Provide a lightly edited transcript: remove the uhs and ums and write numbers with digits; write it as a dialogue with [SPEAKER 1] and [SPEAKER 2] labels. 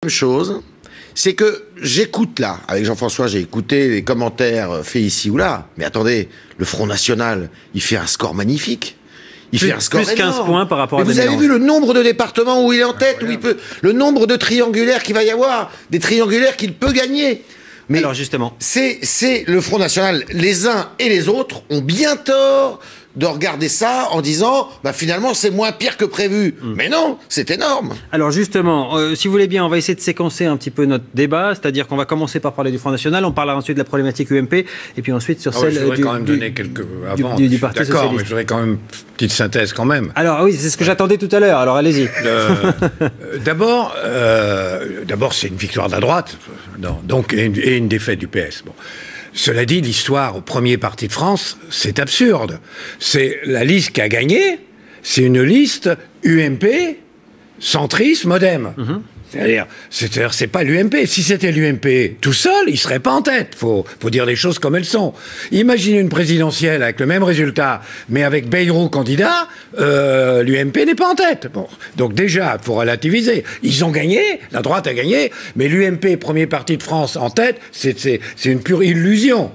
[SPEAKER 1] chose, c'est que j'écoute là, avec Jean-François, j'ai écouté les commentaires faits ici ou là. Mais attendez, le Front National, il fait un score magnifique. Il fait un score
[SPEAKER 2] plus 15 points par rapport à
[SPEAKER 1] Vous avez vu le nombre de départements où il est en tête, où il peut, le nombre de triangulaires qu'il va y avoir, des triangulaires qu'il peut gagner. Mais
[SPEAKER 2] alors justement,
[SPEAKER 1] c'est le Front National. Les uns et les autres ont bien tort de regarder ça en disant bah finalement c'est moins pire que prévu. Mais non, c'est énorme.
[SPEAKER 2] Alors justement, si vous voulez bien, on va essayer de séquencer un petit peu notre débat, c'est-à-dire qu'on va commencer par parler du Front National, on parlera ensuite de la problématique UMP, et puis ensuite sur celle
[SPEAKER 3] je voudrais quand même donner quelques avant.
[SPEAKER 2] du Parti
[SPEAKER 3] D'accord,
[SPEAKER 2] socialiste.
[SPEAKER 3] mais je voudrais quand même une petite synthèse quand même.
[SPEAKER 2] Alors oui, c'est ce que j'attendais tout à l'heure, alors allez-y.
[SPEAKER 3] D'abord, c'est une victoire de la droite, donc, et une défaite du PS. Bon. Cela dit, l'histoire au premier parti de France, c'est absurde. C'est la liste qui a gagné, c'est une liste UMP, centriste, MoDem. C'est-à-dire, c'est pas l'UMP. Si c'était l'UMP tout seul, il serait pas en tête. Faut dire les choses comme elles sont. Imaginez une présidentielle avec le même résultat, mais avec Bayrou candidat, l'UMP n'est pas en tête. Bon. Donc déjà, faut relativiser. Ils ont gagné, la droite a gagné, mais l'UMP, premier parti de France en tête, c'est une pure illusion.